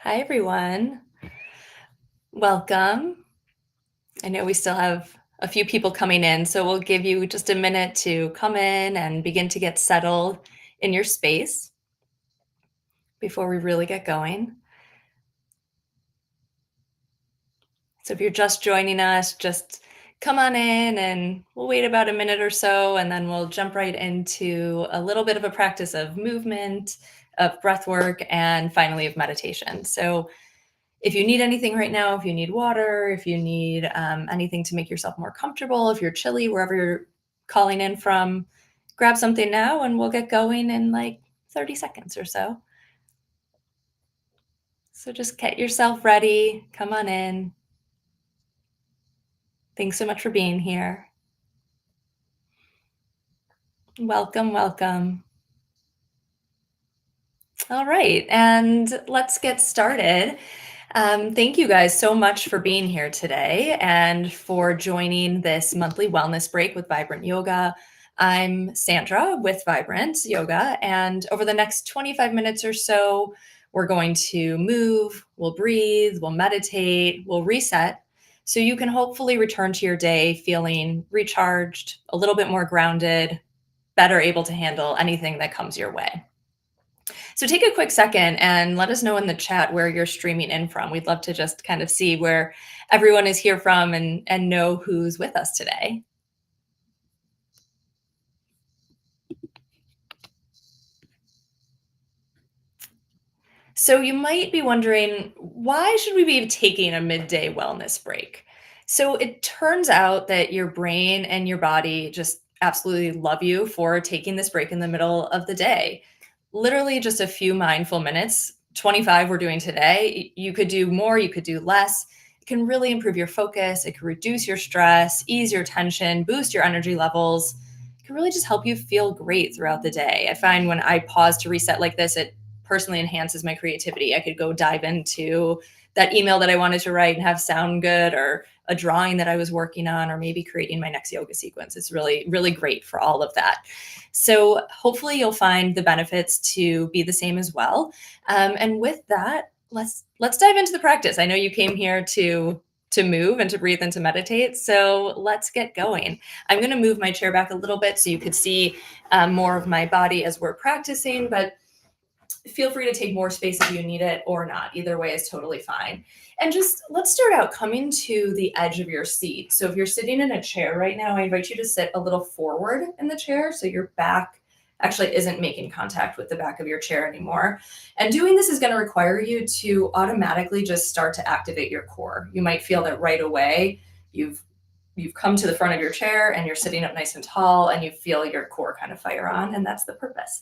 Hi, everyone. Welcome. I know we still have a few people coming in, so we'll give you just a minute to come in and begin to get settled in your space before we really get going. So if you're just joining us, just come on in and we'll wait about a minute or so, and then we'll jump right into a little bit of a practice of movement, of breath work, and finally of meditation. So if you need anything right now, if you need water, if you need anything to make yourself more comfortable, if you're chilly, wherever you're calling in from, grab something now and we'll get going in like 30 seconds or so. So just get yourself ready. Come on in. Thanks so much for being here. Welcome, welcome. All right, and let's get started. Thank you guys so much for being here today and for joining this monthly wellness break with Vibrant Yoga. I'm Sandra with Vibrant Yoga, and over the next 25 minutes or so, we're going to move, we'll breathe, we'll meditate, we'll reset. So you can hopefully return to your day feeling recharged, a little bit more grounded, better able to handle anything that comes your way. So take a quick second and let us know in the chat where you're streaming in from. We'd love to just kind of see where everyone is here from and know who's with us today. So you might be wondering, why should we be taking a midday wellness break? So it turns out that your brain and your body just absolutely love you for taking this break in the middle of the day. Literally just a few mindful minutes, 25 we're doing today. You could do more, you could do less. It can really improve your focus, it can reduce your stress, ease your tension, boost your energy levels. It can really just help you feel great throughout the day. I find when I pause to reset like this, it personally enhances my creativity. I could go dive into that email that I wanted to write and have sound good, or a drawing that I was working on, or maybe creating my next yoga sequence. It's really, really great for all of that. So hopefully you'll find the benefits to be the same as well. And with that, let's dive into the practice. I know you came here to move and to breathe and to meditate. So let's get going. I'm going to move my chair back a little bit so you could see more of my body as we're practicing, but feel free to take more space if you need it or not. Either way is totally fine. And just let's start out coming to the edge of your seat. So if you're sitting in a chair right now, I invite you to sit a little forward in the chair so your back actually isn't making contact with the back of your chair anymore. And doing this is going to require you to automatically just start to activate your core. You might feel that right away you've come to the front of your chair and you're sitting up nice and tall and you feel your core kind of fire on, and that's the purpose.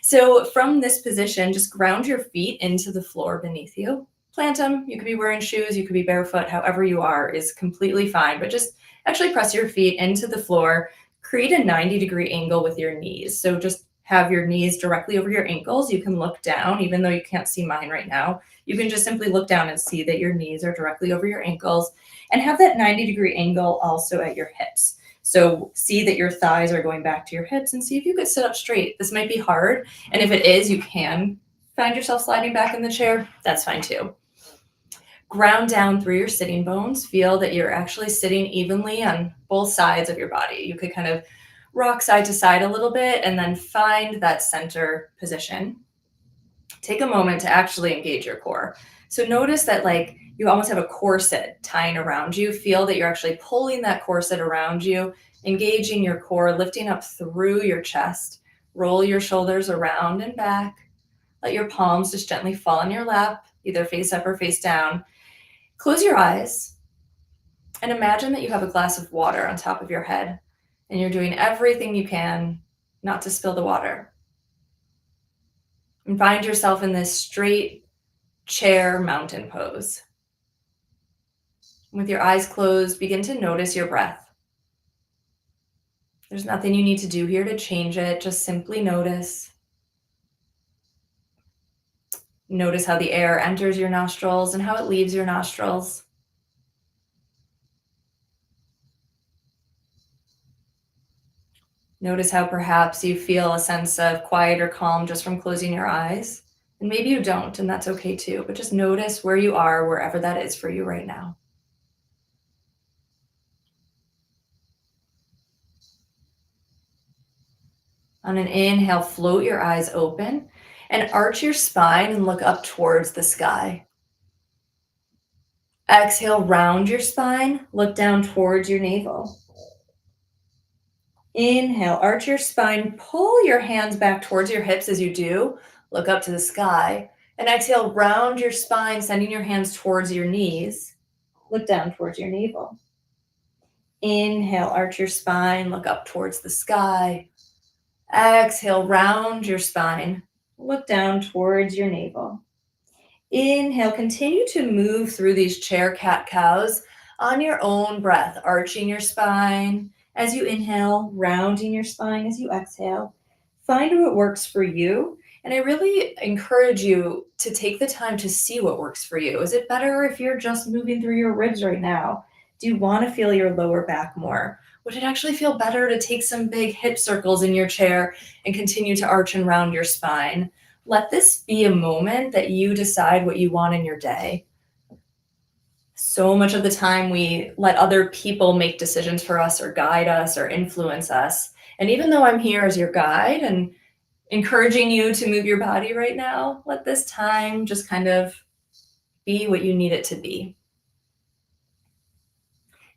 So from this position, just ground your feet into the floor beneath you. Plant them. You could be wearing shoes, you could be barefoot, however you are is completely fine, but just actually press your feet into the floor. Create a 90-degree angle with your knees. So just have your knees directly over your ankles. You can look down, even though you can't see mine right now. You can just simply look down and see that your knees are directly over your ankles, and have that 90-degree angle also at your hips. So see that your thighs are going back to your hips and see if you could sit up straight. This might be hard. And if it is, you can find yourself sliding back in the chair. That's fine too. Ground down through your sitting bones. Feel that you're actually sitting evenly on both sides of your body. You could kind of rock side to side a little bit and then find that center position. Take a moment to actually engage your core. So notice that like you almost have a corset tying around you. Feel that you're actually pulling that corset around you, engaging your core, lifting up through your chest. Roll your shoulders around and back. Let your palms just gently fall on your lap, either face up or face down. Close your eyes and imagine that you have a glass of water on top of your head and you're doing everything you can not to spill the water. And find yourself in this straight chair mountain pose. With your eyes closed, begin to notice your breath. There's nothing you need to do here to change it. Just simply notice. Notice how the air enters your nostrils and how it leaves your nostrils. Notice how perhaps you feel a sense of quiet or calm just from closing your eyes. And maybe you don't, and that's okay too, but just notice where you are, wherever that is for you right now. On an inhale, float your eyes open and arch your spine and look up towards the sky. Exhale, round your spine, look down towards your navel. Inhale, arch your spine, pull your hands back towards your hips as you do. Look up to the sky. And exhale, round your spine, sending your hands towards your knees. Look down towards your navel. Inhale, arch your spine, look up towards the sky. Exhale, round your spine, look down towards your navel. Inhale, continue to move through these chair cat cows on your own breath, arching your spine as you inhale, rounding your spine as you exhale. Find what works for you. And I really encourage you to take the time to see what works for you. Is it better if you're just moving through your ribs right now? Do you want to feel your lower back more? Would it actually feel better to take some big hip circles in your chair and continue to arch and round your spine? Let this be a moment that you decide what you want in your day. So much of the time, we let other people make decisions for us or guide us or influence us. And even though I'm here as your guide and encouraging you to move your body right now, let this time just kind of be what you need it to be.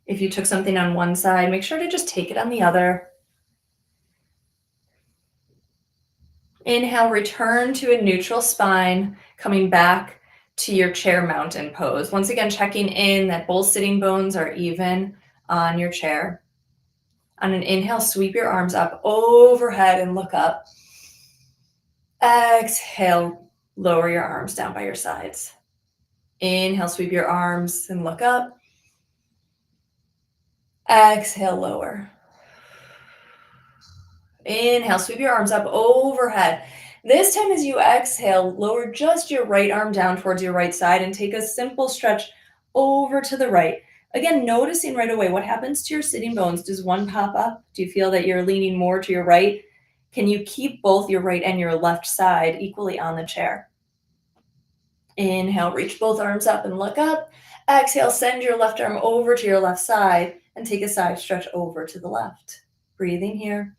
If you took something on one side, make sure to just take it on the other. Inhale, return to a neutral spine, coming back to your chair mountain pose. Once again, checking in that both sitting bones are even on your chair. On an inhale, sweep your arms up overhead and look up. Exhale, lower your arms down by your sides. Inhale, sweep your arms and look up. Exhale, lower. Inhale, sweep your arms up overhead. This time as you exhale, lower just your right arm down towards your right side and take a simple stretch over to the right. Again, noticing right away what happens to your sitting bones. Does one pop up? Do you feel that you're leaning more to your right? Can you keep both your right and your left side equally on the chair? Inhale, reach both arms up and look up. Exhale, send your left arm over to your left side and take a side stretch over to the left. Breathing here.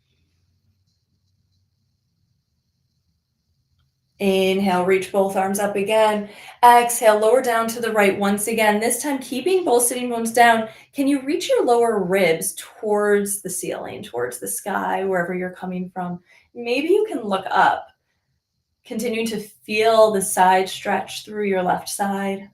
Inhale, reach both arms up again. Exhale, lower down to the right once again. This time, keeping both sitting bones down. Can you reach your lower ribs towards the ceiling, towards the sky, wherever you're coming from? Maybe you can look up. Continue to feel the side stretch through your left side.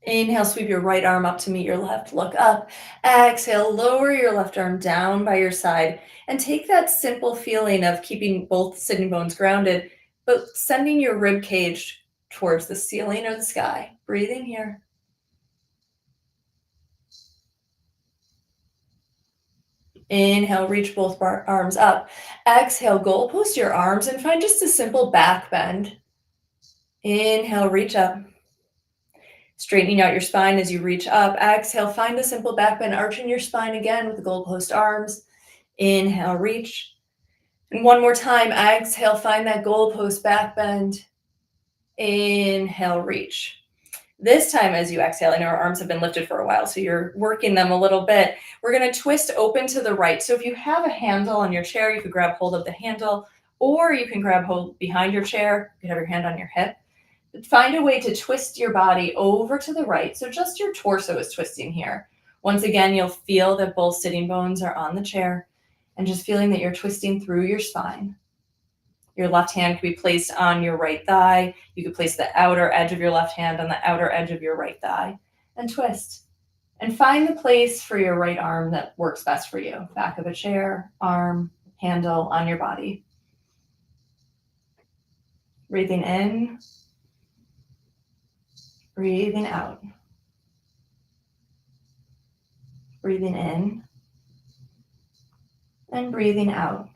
Inhale, sweep your right arm up to meet your left. Look up. Exhale, lower your left arm down by your side and take that simple feeling of keeping both sitting bones grounded, but sending your rib cage towards the ceiling or the sky. Breathing here. Inhale, reach both arms up. Exhale, goalpost your arms and find just a simple back bend. Inhale, reach up. Straightening out your spine as you reach up. Exhale, find a simple back bend, arching your spine again with the goalpost arms. Inhale, reach. And one more time, exhale, find that goalpost back bend. Inhale, reach. This time as you exhale, I know our arms have been lifted for a while, so you're working them a little bit. We're going to twist open to the right. So if you have a handle on your chair, you could grab hold of the handle, or you can grab hold behind your chair. You can have your hand on your hip. Find a way to twist your body over to the right. So just your torso is twisting here. Once again, you'll feel that both sitting bones are on the chair and just feeling that you're twisting through your spine. Your left hand can be placed on your right thigh. You could place the outer edge of your left hand on the outer edge of your right thigh and twist. And find the place for your right arm that works best for you. Back of a chair, arm, handle on your body. Breathing in. Breathing out. Breathing in. And breathing out.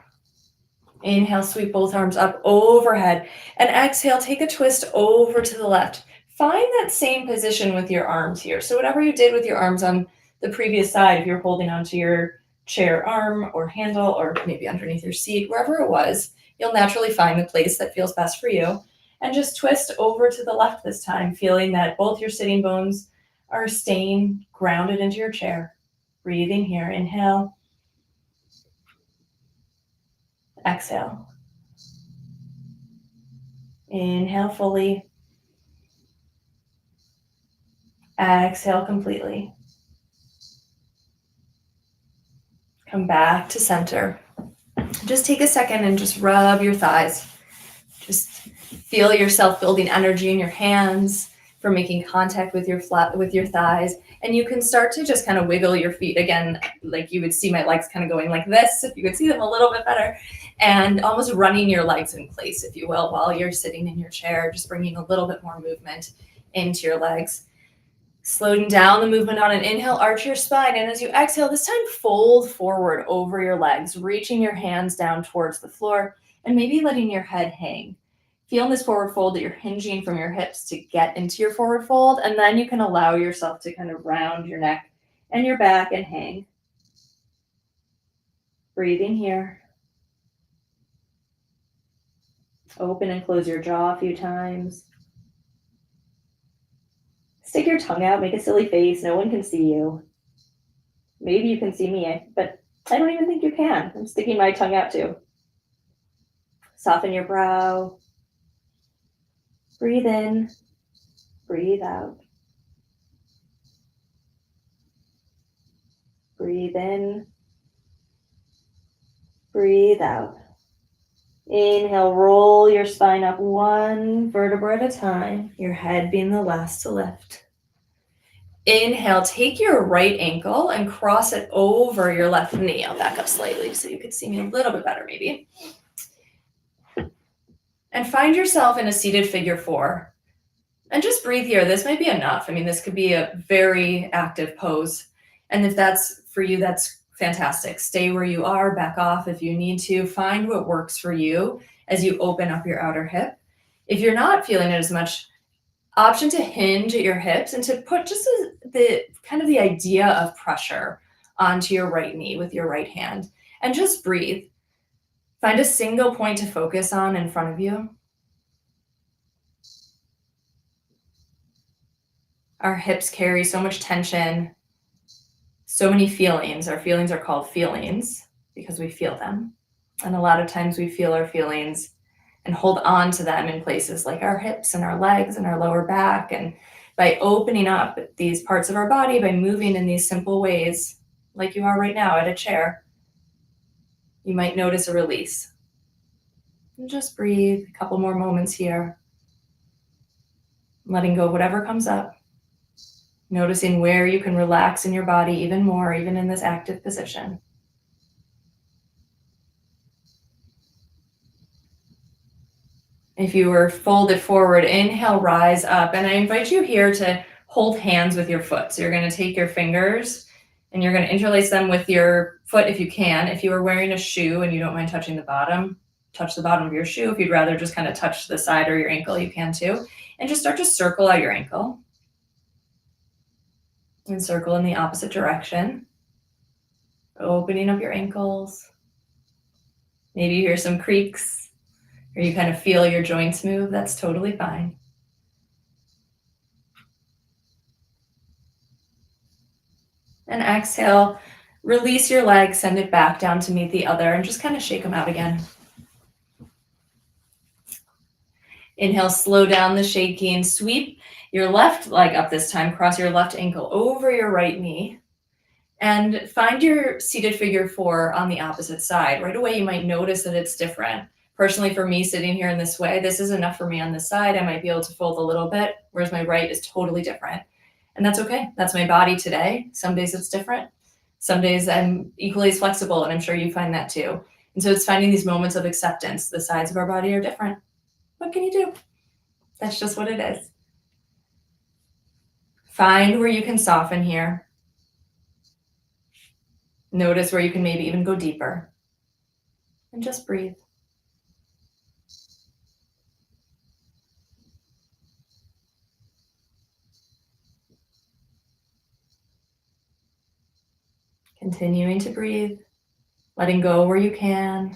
Inhale, sweep both arms up overhead. And exhale, take a twist over to the left. Find that same position with your arms here. So whatever you did with your arms on the previous side, if you're holding onto your chair arm or handle or maybe underneath your seat, wherever it was, You'll naturally find the place that feels best for you. And just twist over to the left this time, feeling that both your sitting bones are staying grounded into your chair. Breathing here. Inhale, exhale. Inhale fully, exhale completely. Come back to center. Just take a second and just rub your thighs. Just feel yourself building energy in your hands for making contact with your thighs. And you can start to just kind of wiggle your feet again, like you would see my legs kind of going like this, if you could see them a little bit better, and almost running your legs in place, if you will, while you're sitting in your chair, just bringing a little bit more movement into your legs. Slowing down the movement on an inhale, arch your spine. And as you exhale, this time fold forward over your legs, reaching your hands down towards the floor and maybe letting your head hang. Feel in this forward fold that you're hinging from your hips to get into your forward fold. And then you can allow yourself to kind of round your neck and your back and hang. Breathing here. Open and close your jaw a few times. Stick your tongue out, make a silly face. No one can see you. Maybe you can see me, but I don't even think you can. I'm sticking my tongue out too. Soften your brow. Breathe in, breathe out. Breathe in, breathe out. Inhale, roll your spine up one vertebra at a time, your head being the last to lift. Inhale, take your right ankle and cross it over your left knee. I'll back up slightly so you can see me a little bit better maybe. And find yourself in a seated figure four. And just breathe here. This might be enough. I mean, this could be a very active pose. And if that's for you, that's fantastic. Stay where you are, back off if you need to. Find what works for you as you open up your outer hip. If you're not feeling it as much, option to hinge at your hips and to put just the kind of the idea of pressure onto your right knee with your right hand. And just breathe. Find a single point to focus on in front of you. Our hips carry so much tension, so many feelings. Our feelings are called feelings because we feel them. And a lot of times we feel our feelings and hold on to them in places like our hips and our legs and our lower back. And by opening up these parts of our body, by moving in these simple ways, like you are right now at a chair, you might notice a release. And just breathe a couple more moments here, letting go of whatever comes up. Noticing where you can relax in your body even more, even in this active position. If you were folded forward, inhale, rise up. And I invite you here to hold hands with your foot. So you're going to take your fingers and you're going to interlace them with your foot if you can. If you are wearing a shoe and you don't mind touching the bottom, touch the bottom of your shoe. If you'd rather just kind of touch the side or your ankle, you can too. And just start to circle out your ankle. And circle in the opposite direction. Opening up your ankles. Maybe you hear some creaks or you kind of feel your joints move. That's totally fine. And exhale, release your leg, send it back down to meet the other and just kind of shake them out again. Inhale, slow down the shaking. Sweep your left leg up this time. Cross your left ankle over your right knee. And find your seated figure four on the opposite side. Right away, you might notice that it's different. Personally, for me, sitting here in this way, this is enough for me on this side. I might be able to fold a little bit, whereas my right is totally different. And that's okay. That's my body today. Some days it's different. Some days I'm equally as flexible, and I'm sure you find that too. And so it's finding these moments of acceptance. The sides of our body are different. What can you do? That's just what it is. Find where you can soften here. Notice where you can maybe even go deeper. And just breathe. Continuing to breathe, letting go where you can.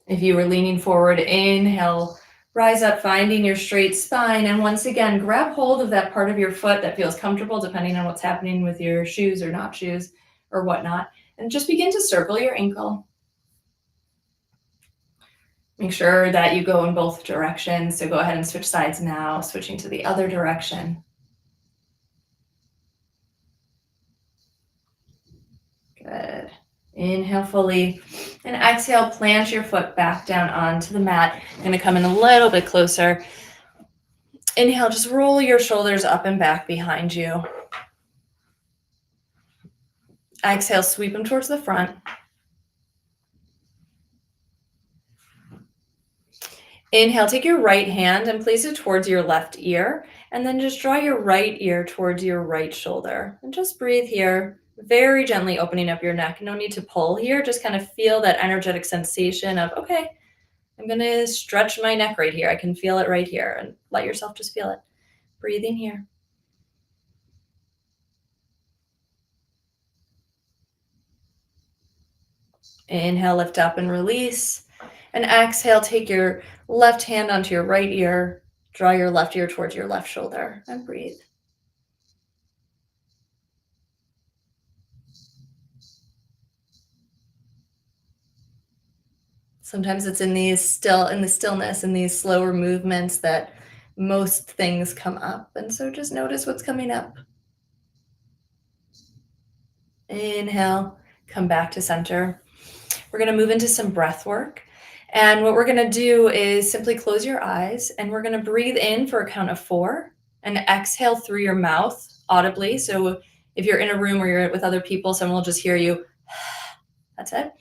If you were leaning forward, inhale, rise up, finding your straight spine. And once again, grab hold of that part of your foot that feels comfortable, depending on what's happening with your shoes or not shoes or whatnot. And just begin to circle your ankle. Make sure that you go in both directions. So go ahead and switch sides now, switching to the other direction. Good. Inhale fully and exhale, plant your foot back down onto the mat. I'm gonna come in a little bit closer. Inhale, just roll your shoulders up and back behind you. Exhale, sweep them towards the front. Inhale, take your right hand and place it towards your left ear, and then just draw your right ear towards your right shoulder. And just breathe here, very gently opening up your neck. No need to pull here, just kind of feel that energetic sensation of, okay, I'm gonna stretch my neck right here. I can feel it right here, and let yourself just feel it. Breathing here. Inhale, lift up and release. And exhale, take your left hand onto your right ear, draw your left ear towards your left shoulder, and breathe. Sometimes it's in the stillness, in these slower movements that most things come up. And so just notice what's coming up. Inhale, come back to center. We're going to move into some breath work. And what we're going to do is simply close your eyes and we're going to breathe in for a count of 4 and exhale through your mouth audibly. So if you're in a room or you're with other people, someone will just hear you. That's it.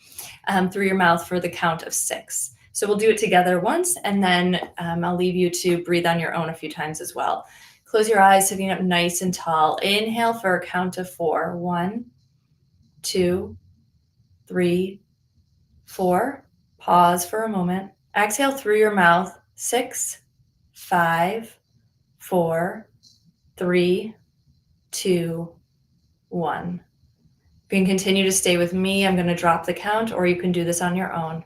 Through your mouth for the count of 6. So we'll do it together once, and then I'll leave you to breathe on your own a few times as well. Close your eyes, sitting up nice and tall. Inhale for a count of 4. 1, 2, 3, 4. Pause for a moment. Exhale through your mouth. 6, 5, 4, 3, 2, 1. You can continue to stay with me. I'm going to drop the count, or you can do this on your own.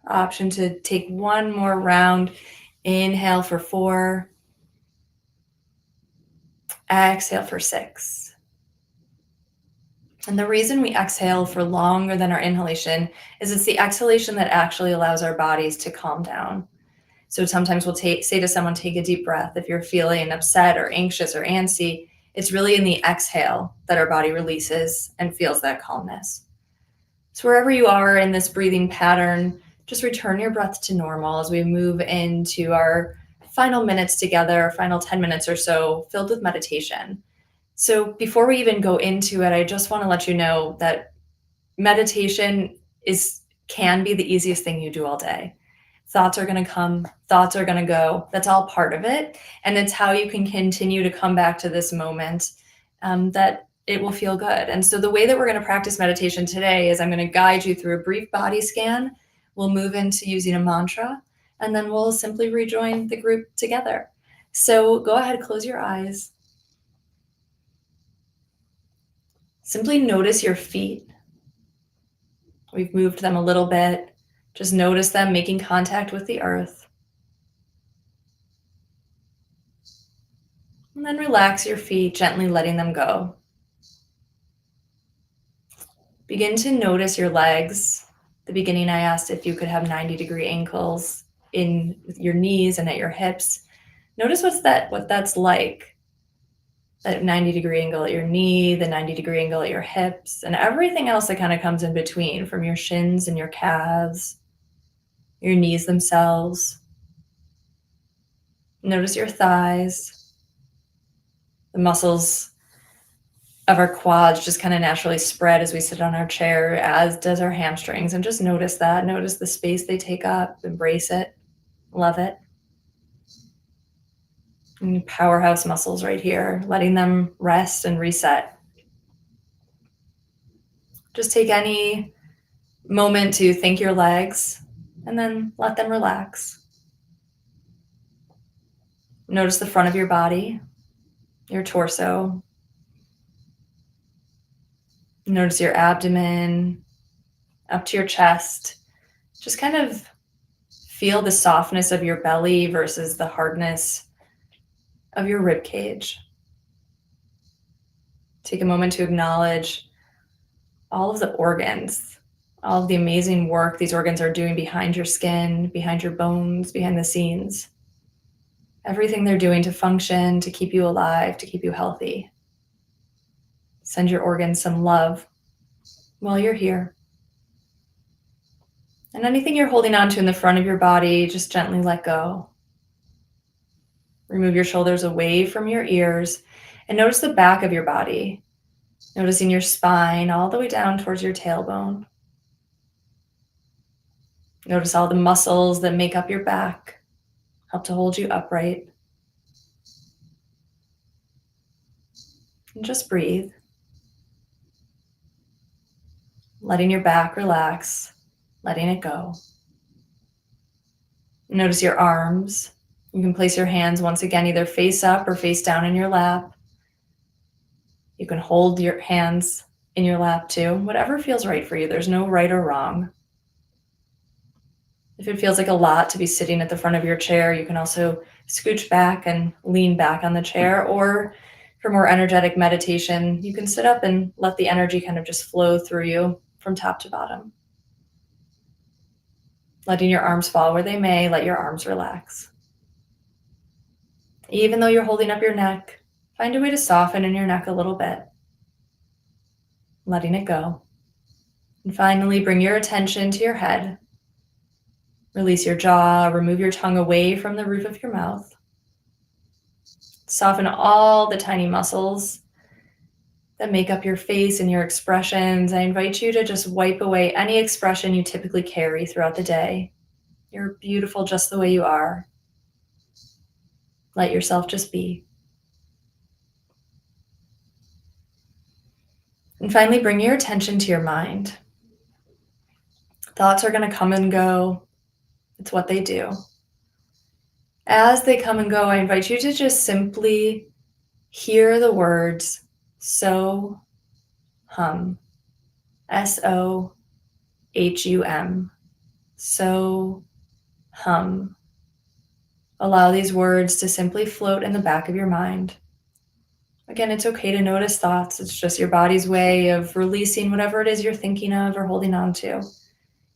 Option to take one more round. Inhale for 4. Exhale for 6. And the reason we exhale for longer than our inhalation is it's the exhalation that actually allows our bodies to calm down. So sometimes we'll say to someone, take a deep breath. If you're feeling upset or anxious or antsy, it's really in the exhale that our body releases and feels that calmness. So wherever you are in this breathing pattern, just return your breath to normal as we move into our final minutes together, final 10 minutes or so filled with meditation. So before we even go into it, I just want to let you know that meditation can be the easiest thing you do all day. Thoughts are going to come, thoughts are going to go. That's all part of it. And it's how you can continue to come back to this moment that it will feel good. And so the way that we're going to practice meditation today is I'm going to guide you through a brief body scan. We'll move into using a mantra, and then we'll simply rejoin the group together. So go ahead, close your eyes. Simply notice your feet. We've moved them a little bit. Just notice them making contact with the earth. And then relax your feet, gently letting them go. Begin to notice your legs. At the beginning, I asked if you could have 90-degree ankles in your knees and at your hips. Notice what that's like. That 90-degree angle at your knee, the 90-degree angle at your hips, and everything else that kind of comes in between, from your shins and your calves, your knees themselves. Notice your thighs, the muscles of our quads just kind of naturally spread as we sit on our chair, as does our hamstrings. And just notice that. Notice the space they take up, embrace it, love it. And powerhouse muscles right here, letting them rest and reset. Just take any moment to thank your legs and then let them relax. Notice the front of your body, your torso. Notice your abdomen up to your chest. Just kind of feel the softness of your belly versus the hardness of your rib cage. Take a moment to acknowledge all of the organs, all of the amazing work these organs are doing behind your skin, behind your bones, behind the scenes. Everything they're doing to function, to keep you alive, to keep you healthy. Send your organs some love while you're here. And anything you're holding on to in the front of your body, just gently let go. Remove your shoulders away from your ears and notice the back of your body, noticing your spine all the way down towards your tailbone. Notice all the muscles that make up your back, help to hold you upright. And just breathe, letting your back relax, letting it go. Notice your arms. You can place your hands once again either face up or face down in your lap. You can hold your hands in your lap too, whatever feels right for you. There's no right or wrong. If it feels like a lot to be sitting at the front of your chair, you can also scooch back and lean back on the chair. Or for more energetic meditation, you can sit up and let the energy kind of just flow through you from top to bottom. Letting your arms fall where they may, let your arms relax. Even though you're holding up your neck, find a way to soften in your neck a little bit. Letting it go. And finally, bring your attention to your head. Release your jaw, remove your tongue away from the roof of your mouth. Soften all the tiny muscles that make up your face and your expressions. I invite you to just wipe away any expression you typically carry throughout the day. You're beautiful just the way you are. Let yourself just be. And finally, bring your attention to your mind. Thoughts are going to come and go. It's what they do. As they come and go, I invite you to just simply hear the words so, hum, S-O-H-U-M, so, hum. Allow these words to simply float in the back of your mind. Again, it's okay to notice thoughts. It's just your body's way of releasing whatever it is you're thinking of or holding on to.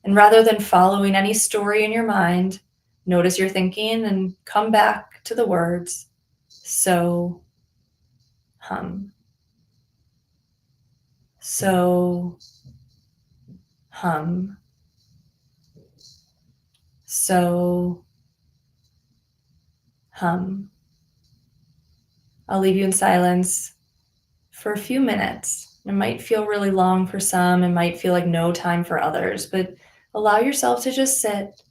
And rather than following any story in your mind, notice your thinking and come back to the words, so, hum. So, hum. So, hum. I'll leave you in silence for a few minutes. It might feel really long for some. It might feel like no time for others, but allow yourself to just sit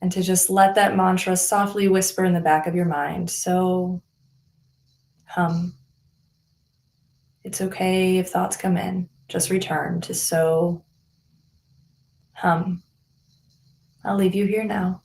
and to just let that mantra softly whisper in the back of your mind. So, hum. It's okay if thoughts come in. Just return to so, hum. I'll leave you here now.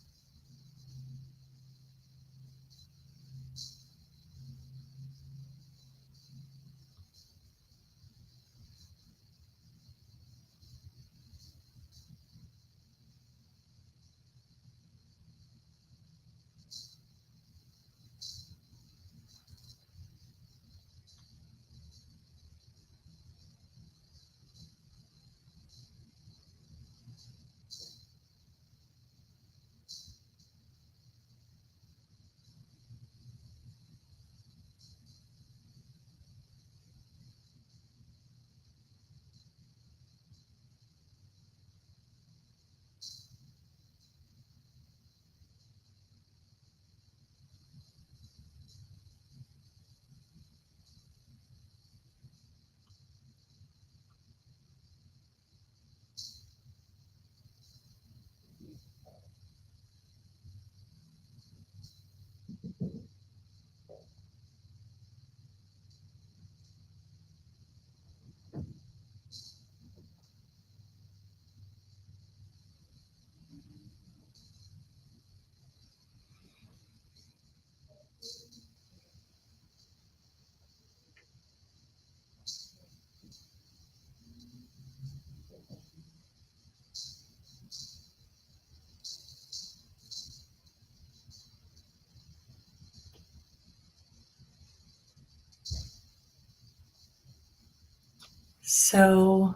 So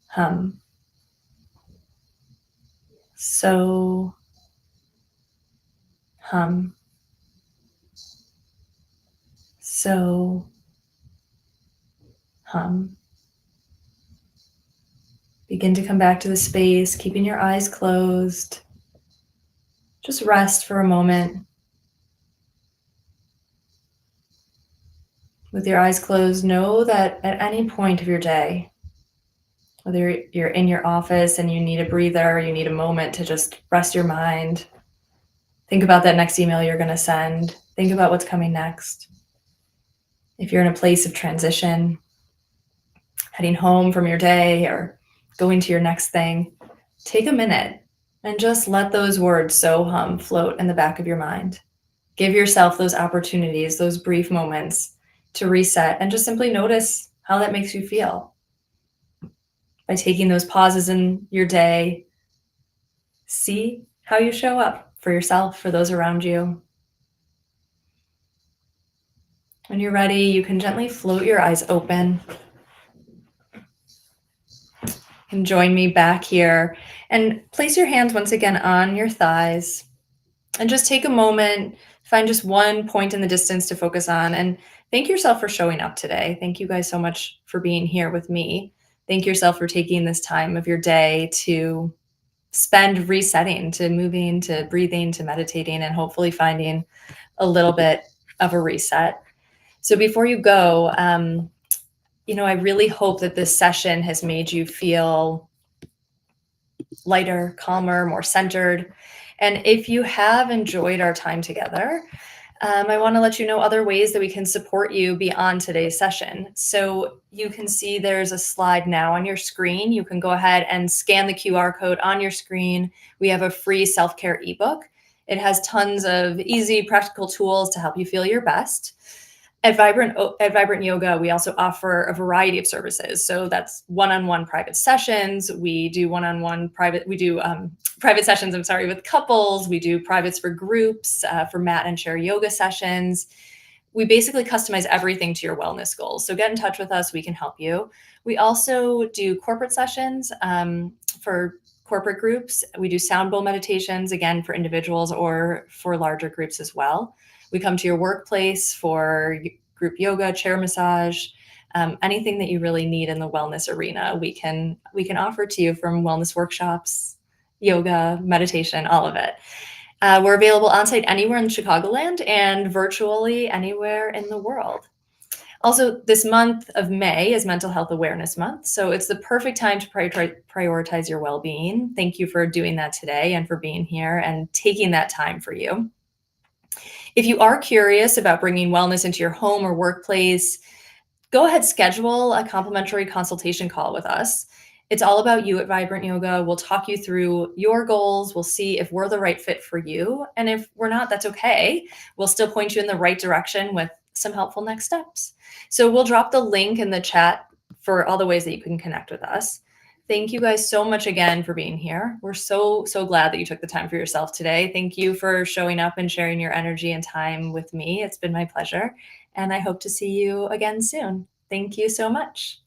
hum. So hum. So hum. Begin to come back to the space, keeping your eyes closed. Just rest for a moment. With your eyes closed, know that at any point of your day, whether you're in your office and you need a breather, you need a moment to just rest your mind, think about that next email you're going to send, think about what's coming next. If you're in a place of transition, heading home from your day or going to your next thing, take a minute and just let those words so hum float in the back of your mind. Give yourself those opportunities, those brief moments to reset and just simply notice how that makes you feel. By taking those pauses in your day, see how you show up for yourself, for those around you. When you're ready, you can gently float your eyes open and join me back here. And place your hands once again on your thighs and just take a moment, find just one point in the distance to focus on, and thank yourself for showing up today. Thank you guys so much for being here with me. Thank yourself for taking this time of your day to spend resetting, to moving, to breathing, to meditating, and hopefully finding a little bit of a reset. So before you go, I really hope that this session has made you feel lighter, calmer, more centered. And if you have enjoyed our time together, I want to let you know other ways that we can support you beyond today's session. So you can see there's a slide now on your screen. You can go ahead and scan the QR code on your screen. We have a free self-care ebook. It has tons of easy, practical tools to help you feel your best. At Vibrant Yoga, we also offer a variety of services. So that's one-on-one private sessions. We do private sessions, with couples. We do privates for groups, for mat and chair yoga sessions. We basically customize everything to your wellness goals. So get in touch with us. We can help you. We also do corporate sessions for corporate groups. We do sound bowl meditations, again, for individuals or for larger groups as well. We come to your workplace for group yoga, chair massage, anything that you really need in the wellness arena. We can offer to you, from wellness workshops, yoga, meditation, all of it. We're available on site anywhere in Chicagoland and virtually anywhere in the world. Also, this month of May is Mental Health Awareness Month, so it's the perfect time to prioritize your well-being. Thank you for doing that today and for being here and taking that time for you. If you are curious about bringing wellness into your home or workplace, go ahead, schedule a complimentary consultation call with us. It's all about you at Vibrant Yoga. We'll talk you through your goals. We'll see if we're the right fit for you. And if we're not, that's okay. We'll still point you in the right direction with some helpful next steps. So we'll drop the link in the chat for all the ways that you can connect with us. Thank you guys so much again for being here. We're so glad that you took the time for yourself today. Thank you for showing up and sharing your energy and time with me. It's been my pleasure. And I hope to see you again soon. Thank you so much.